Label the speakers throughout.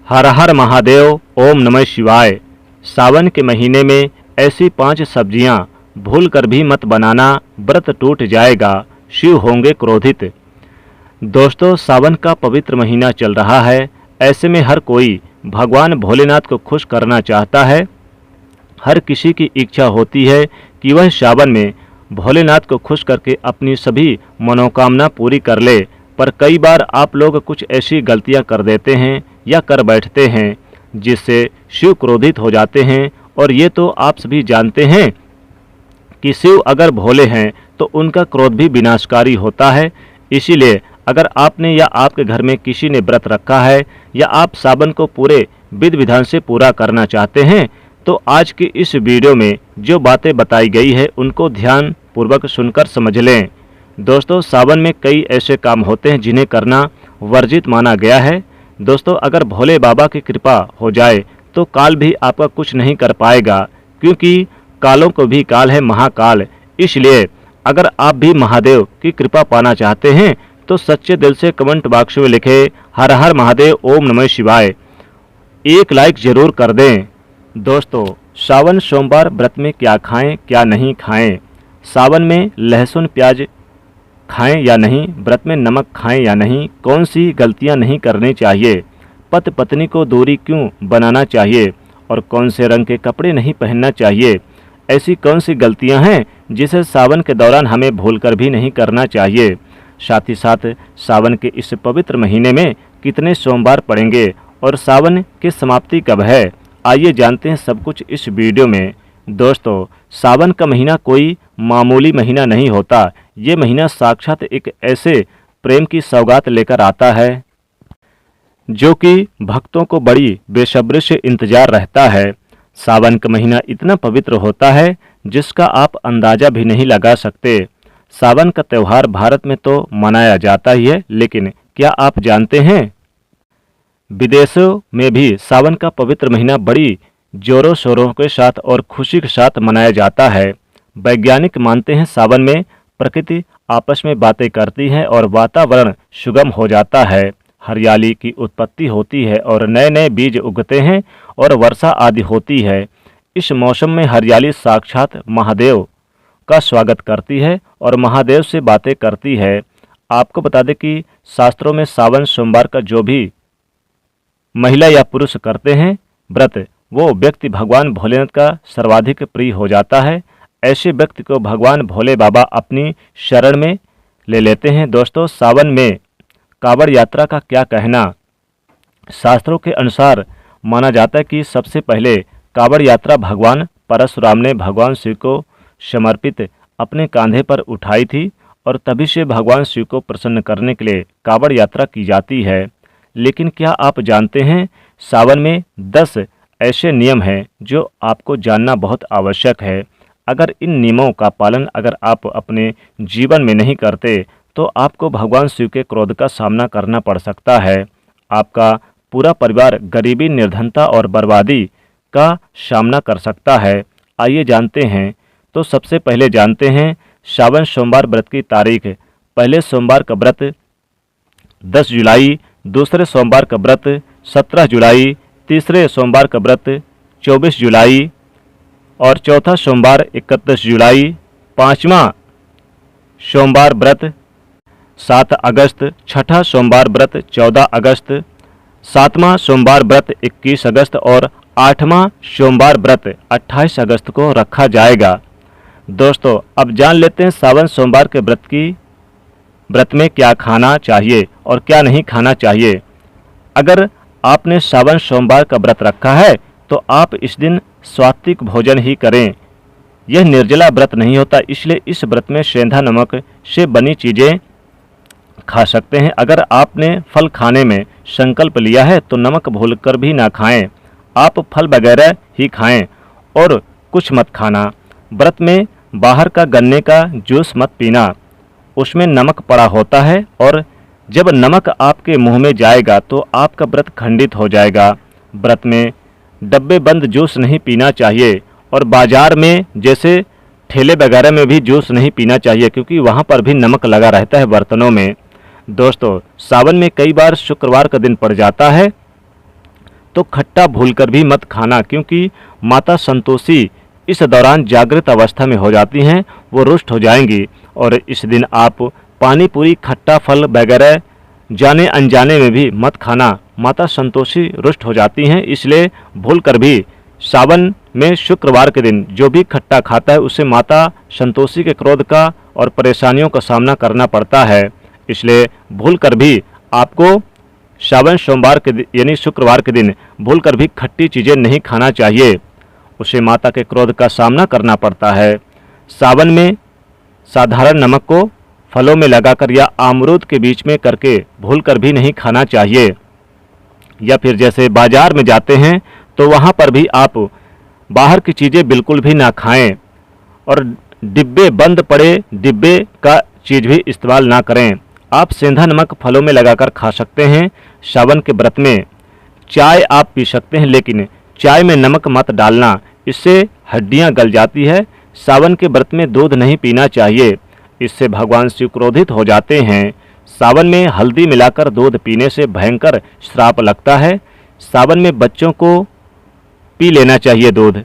Speaker 1: हर हर महादेव, ओम नमः शिवाय। सावन के महीने में ऐसी 5 सब्जियां भूल कर भी मत बनाना, व्रत टूट जाएगा, शिव होंगे क्रोधित। दोस्तों, सावन का पवित्र महीना चल रहा है। ऐसे में हर कोई भगवान भोलेनाथ को खुश करना चाहता है। हर किसी की इच्छा होती है कि वह सावन में भोलेनाथ को खुश करके अपनी सभी मनोकामना पूरी कर ले। पर कई बार आप लोग कुछ ऐसी गलतियां कर देते हैं या कर बैठते हैं जिससे शिव क्रोधित हो जाते हैं। और ये तो आप सभी जानते हैं कि शिव अगर भोले हैं तो उनका क्रोध भी विनाशकारी होता है। इसीलिए अगर आपने या आपके घर में किसी ने व्रत रखा है या आप सावन को पूरे विधि विधान से पूरा करना चाहते हैं तो आज की इस वीडियो में जो बातें बताई गई है उनको ध्यान पूर्वक सुनकर समझ लें। दोस्तों, सावन में कई ऐसे काम होते हैं जिन्हें करना वर्जित माना गया है। दोस्तों, अगर भोले बाबा की कृपा हो जाए तो काल भी आपका कुछ नहीं कर पाएगा, क्योंकि कालों को भी काल है महाकाल। इसलिए अगर आप भी महादेव की कृपा पाना चाहते हैं तो सच्चे दिल से कमेंट बॉक्स में लिखे हर हर महादेव, ओम नमः शिवाय। एक लाइक जरूर कर दें। दोस्तों, सावन सोमवार व्रत में क्या खाएं क्या नहीं खाएं, सावन में लहसुन प्याज खाएं या नहीं, व्रत में नमक खाएं या नहीं, कौन सी गलतियां नहीं करनी चाहिए, पति पत्नी को दूरी क्यों बनाना चाहिए और कौन से रंग के कपड़े नहीं पहनना चाहिए, ऐसी कौन सी गलतियां हैं जिसे सावन के दौरान हमें भूलकर भी नहीं करना चाहिए। साथ ही साथ सावन के इस पवित्र महीने में कितने सोमवार पड़ेंगे और सावन की समाप्ति कब है, आइए जानते हैं सब कुछ इस वीडियो में। दोस्तों, सावन का महीना कोई मामूली महीना नहीं होता। ये महीना साक्षात एक ऐसे प्रेम की सौगात लेकर आता है जो कि भक्तों को बड़ी बेसब्री से इंतजार रहता है। सावन का महीना इतना पवित्र होता है जिसका आप अंदाजा भी नहीं लगा सकते। सावन का त्यौहार भारत में तो मनाया जाता ही है, लेकिन क्या आप जानते हैं विदेशों में भी सावन का पवित्र महीना बड़ी जोरों शोरों के साथ और खुशी के साथ मनाया जाता है। वैज्ञानिक मानते हैं सावन में प्रकृति आपस में बातें करती है और वातावरण सुगम हो जाता है, हरियाली की उत्पत्ति होती है और नए नए बीज उगते हैं और वर्षा आदि होती है। इस मौसम में हरियाली साक्षात महादेव का स्वागत करती है और महादेव से बातें करती है। आपको बता दें कि शास्त्रों में सावन सोमवार का जो भी महिला या पुरुष करते हैं व्रत, वो व्यक्ति भगवान भोलेनाथ का सर्वाधिक प्रिय हो जाता है। ऐसे व्यक्ति को भगवान भोले बाबा अपनी शरण में ले लेते हैं। दोस्तों, सावन में कांवड़ यात्रा का क्या कहना। शास्त्रों के अनुसार माना जाता है कि सबसे पहले कांवड़ यात्रा भगवान परशुराम ने भगवान शिव को समर्पित अपने कंधे पर उठाई थी और तभी से भगवान शिव को प्रसन्न करने के लिए कांवड़ यात्रा की जाती है। लेकिन क्या आप जानते हैं सावन में 10 ऐसे नियम हैं जो आपको जानना बहुत आवश्यक है। अगर इन नियमों का पालन अगर आप अपने जीवन में नहीं करते तो आपको भगवान शिव के क्रोध का सामना करना पड़ सकता है। आपका पूरा परिवार गरीबी, निर्धनता और बर्बादी का सामना कर सकता है। आइए जानते हैं। तो सबसे पहले जानते हैं सावन सोमवार व्रत की तारीख। पहले सोमवार का व्रत 10 जुलाई, दूसरे सोमवार का व्रत 17 जुलाई, तीसरे सोमवार का व्रत 24 जुलाई और चौथा सोमवार 31 जुलाई, पाँचवा सोमवार व्रत 7 अगस्त, छठा सोमवार व्रत 14 अगस्त, सातवां सोमवार व्रत 21 अगस्त और आठवां सोमवार व्रत 28 अगस्त को रखा जाएगा। दोस्तों, अब जान लेते हैं सावन सोमवार के व्रत में क्या खाना चाहिए और क्या नहीं खाना चाहिए। अगर आपने सावन सोमवार का व्रत रखा है तो आप इस दिन सात्विक भोजन ही करें। यह निर्जला व्रत नहीं होता, इसलिए इस व्रत में सेंधा नमक से बनी चीज़ें खा सकते हैं। अगर आपने फल खाने में संकल्प लिया है तो नमक भूलकर भी ना खाएं। आप फल वगैरह ही खाएं और कुछ मत खाना। व्रत में बाहर का गन्ने का जूस मत पीना, उसमें नमक पड़ा होता है और जब नमक आपके मुंह में जाएगा तो आपका व्रत खंडित हो जाएगा। व्रत में डब्बे बंद जूस नहीं पीना चाहिए और बाजार में जैसे ठेले वगैरह में भी जूस नहीं पीना चाहिए, क्योंकि वहाँ पर भी नमक लगा रहता है बर्तनों में। दोस्तों, सावन में कई बार शुक्रवार का दिन पड़ जाता है तो खट्टा भूलकर भी मत खाना, क्योंकि माता संतोषी इस दौरान जागृत अवस्था में हो जाती हैं, वो रुष्ट हो जाएंगी। और इस दिन आप पानी पूरी, खट्टा फल वगैरह जाने अनजाने में भी मत खाना, माता संतोषी रुष्ट हो जाती हैं। इसलिए भूलकर भी सावन में शुक्रवार के दिन जो भी खट्टा खाता है उसे माता संतोषी के क्रोध का और परेशानियों का सामना करना पड़ता है। इसलिए भूलकर भी आपको सावन सोमवार के यानी शुक्रवार के दिन भूलकर भी खट्टी चीज़ें नहीं खाना चाहिए, उसे माता के क्रोध का सामना करना पड़ता है। सावन में साधारण नमक को फलों में लगाकर या अमरूद के बीच में करके भूलकर भी नहीं खाना चाहिए। या फिर जैसे बाजार में जाते हैं तो वहाँ पर भी आप बाहर की चीज़ें बिल्कुल भी ना खाएं और डिब्बे बंद पड़े डिब्बे का चीज़ भी इस्तेमाल ना करें। आप सेंधा नमक फलों में लगाकर खा सकते हैं। सावन के व्रत में चाय आप पी सकते हैं, लेकिन चाय में नमक मत डालना, इससे हड्डियां गल जाती है। सावन के व्रत में दूध नहीं पीना चाहिए, इससे भगवान शिव क्रोधित हो जाते हैं। सावन में हल्दी मिलाकर दूध पीने से भयंकर श्राप लगता है। सावन में बच्चों को पी लेना चाहिए दूध,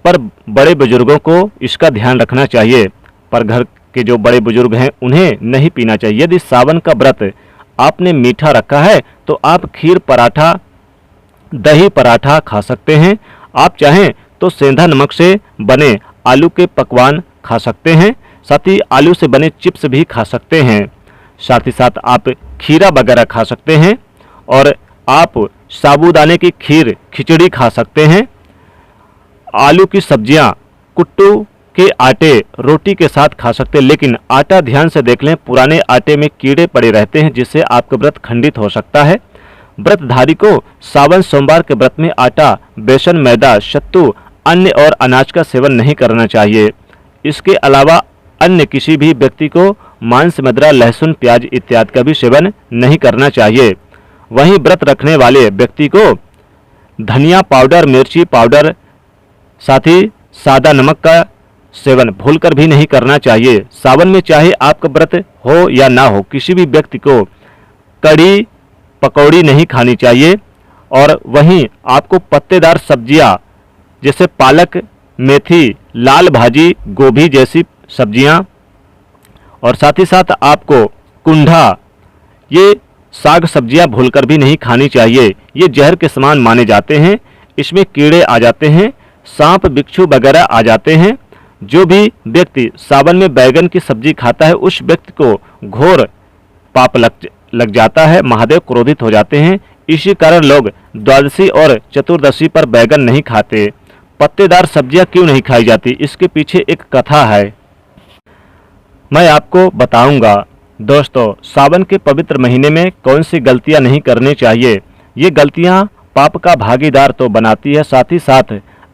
Speaker 1: पर बड़े बुजुर्गों को इसका ध्यान रखना चाहिए, पर घर के जो बड़े बुजुर्ग हैं उन्हें नहीं पीना चाहिए। यदि सावन का व्रत आपने मीठा रखा है तो आप खीर पराठा, दही पराठा खा सकते हैं। आप चाहें तो सेंधा नमक से बने आलू के पकवान खा सकते हैं, साथ ही आलू से बने चिप्स भी खा सकते हैं। साथ ही साथ आप खीरा वगैरह खा सकते हैं और आप साबूदाने की खीर, खिचड़ी खा सकते हैं। आलू की सब्जियां कुट्टू के आटे रोटी के साथ खा सकते हैं, लेकिन आटा ध्यान से देख लें, पुराने आटे में कीड़े पड़े रहते हैं जिससे आपका व्रत खंडित हो सकता है। व्रतधारी को सावन सोमवार के व्रत में आटा, बेसन, मैदा, सत्तू, अन्न और अनाज का सेवन नहीं करना चाहिए। इसके अलावा अन्य किसी भी व्यक्ति को मांस, मदिरा, लहसुन, प्याज इत्यादि का भी सेवन नहीं करना चाहिए। वहीं व्रत रखने वाले व्यक्ति को धनिया पाउडर, मिर्ची पाउडर, साथ ही सादा नमक का सेवन भूलकर भी नहीं करना चाहिए। सावन में चाहे आपका व्रत हो या ना हो, किसी भी व्यक्ति को कड़ी पकौड़ी नहीं खानी चाहिए। और वहीं आपको पत्तेदार सब्जियां जैसे पालक, मेथी, लाल भाजी, गोभी जैसी सब्जियां और साथ ही साथ आपको कुंढा, ये साग सब्जियां भूलकर भी नहीं खानी चाहिए। ये जहर के समान माने जाते हैं, इसमें कीड़े आ जाते हैं, सांप, बिच्छू वगैरह आ जाते हैं। जो भी व्यक्ति सावन में बैगन की सब्जी खाता है उस व्यक्ति को घोर पाप लग जाता है, महादेव क्रोधित हो जाते हैं। इसी कारण लोग द्वादशी और चतुर्दशी पर बैगन नहीं खाते। पत्तेदार सब्जियां क्यों नहीं खाई जाती, इसके पीछे एक कथा है, मैं आपको बताऊंगा। दोस्तों, सावन के पवित्र महीने में कौन सी गलतियां नहीं करनी चाहिए। ये गलतियां पाप का भागीदार तो बनाती है, साथ ही साथ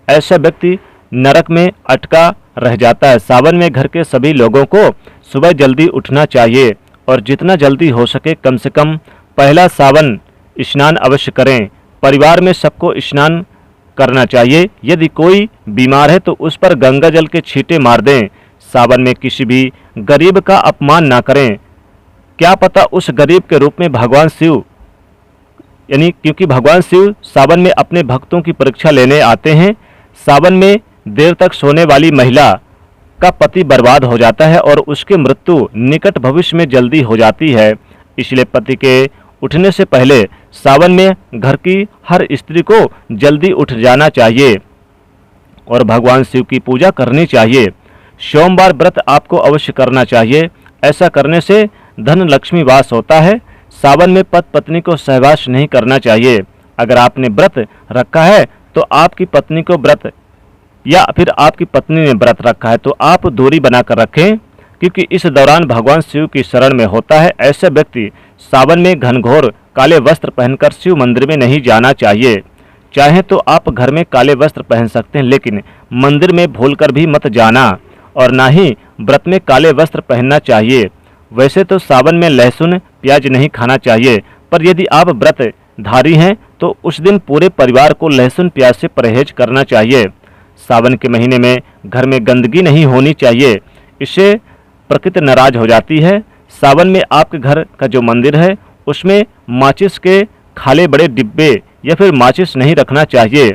Speaker 1: ऐसा व्यक्ति नरक में अटका रह जाता है। सावन में घर के सभी लोगों को सुबह जल्दी उठना चाहिए और जितना जल्दी हो सके कम से कम पहला सावन स्नान अवश्य करें। परिवार में सबको स्नान करना चाहिए। यदि कोई बीमार है तो उस पर गंगा जल के छींटे मार दें। सावन में किसी भी गरीब का अपमान ना करें, क्या पता उस गरीब के रूप में भगवान शिव, यानी क्योंकि भगवान शिव सावन में अपने भक्तों की परीक्षा लेने आते हैं। सावन में देर तक सोने वाली महिला का पति बर्बाद हो जाता है और उसकी मृत्यु निकट भविष्य में जल्दी हो जाती है। इसलिए पति के उठने से पहले सावन में घर की हर स्त्री को जल्दी उठ जाना चाहिए और भगवान शिव की पूजा करनी चाहिए। सोमवार व्रत आपको अवश्य करना चाहिए, ऐसा करने से धन लक्ष्मी वास होता है। सावन में पति पत्नी को सहवास नहीं करना चाहिए। अगर आपने व्रत रखा है तो आपकी पत्नी को व्रत, या फिर आपकी पत्नी ने व्रत रखा है तो आप दूरी बनाकर रखें, क्योंकि इस दौरान भगवान शिव की शरण में होता है। ऐसे व्यक्ति सावन में घनघोर काले वस्त्र पहनकर शिव मंदिर में नहीं जाना चाहिए। चाहे तो आप घर में काले वस्त्र पहन सकते हैं, लेकिन मंदिर में भूलकर भी मत जाना और ना ही व्रत में काले वस्त्र पहनना चाहिए। वैसे तो सावन में लहसुन, प्याज नहीं खाना चाहिए, पर यदि आप व्रतधारी हैं तो उस दिन पूरे परिवार को लहसुन प्याज से परहेज करना चाहिए। सावन के महीने में घर में गंदगी नहीं होनी चाहिए, इससे प्रकृति नाराज हो जाती है। सावन में आपके घर का जो मंदिर है उसमें माचिस के खाले बड़े डिब्बे या फिर माचिस नहीं रखना चाहिए।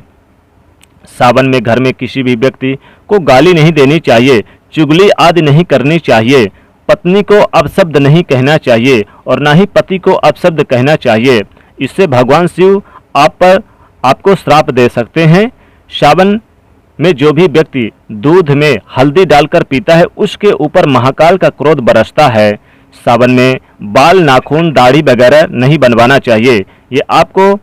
Speaker 1: सावन में घर में किसी भी व्यक्ति को गाली नहीं देनी चाहिए, चुगली आदि नहीं करनी चाहिए, पत्नी को अपशब्द नहीं कहना चाहिए और ना ही पति को अपशब्द कहना चाहिए। इससे भगवान शिव आपको श्राप दे सकते हैं। सावन में जो भी व्यक्ति दूध में हल्दी डालकर पीता है उसके ऊपर महाकाल का क्रोध बरसता है। सावन में बाल, नाखून, दाढ़ी वगैरह नहीं बनवाना चाहिए, ये आपको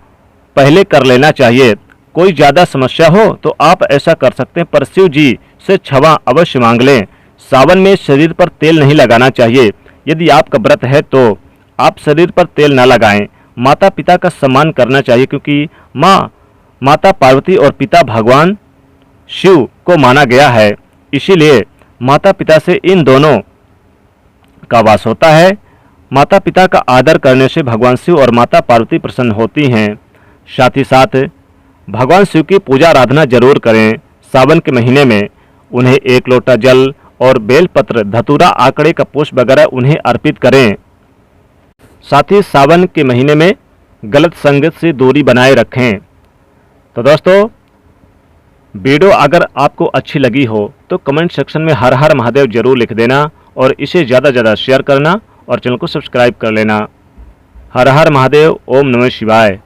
Speaker 1: पहले कर लेना चाहिए। कोई ज़्यादा समस्या हो तो आप ऐसा कर सकते हैं, पर शिव जी से क्षमा अवश्य मांग लें। सावन में शरीर पर तेल नहीं लगाना चाहिए। यदि आपका व्रत है तो आप शरीर पर तेल न लगाएं। माता पिता का सम्मान करना चाहिए, क्योंकि माता पार्वती और पिता भगवान शिव को माना गया है, इसीलिए माता पिता से इन दोनों का वास होता है। माता पिता का आदर करने से भगवान शिव और माता पार्वती प्रसन्न होती हैं। साथ ही साथ भगवान शिव की पूजा आराधना जरूर करें। सावन के महीने में उन्हें 1 लोटा जल और बेलपत्र, धतूरा, आकड़े का पुष्प वगैरह उन्हें अर्पित करें। साथ ही सावन के महीने में गलत संगत से दूरी बनाए रखें। तो दोस्तों, वीडियो अगर आपको अच्छी लगी हो तो कमेंट सेक्शन में हर हर महादेव जरूर लिख देना और इसे ज़्यादा ज़्यादा शेयर करना और चैनल को सब्सक्राइब कर लेना। हर हर महादेव। ओम नमः शिवाय।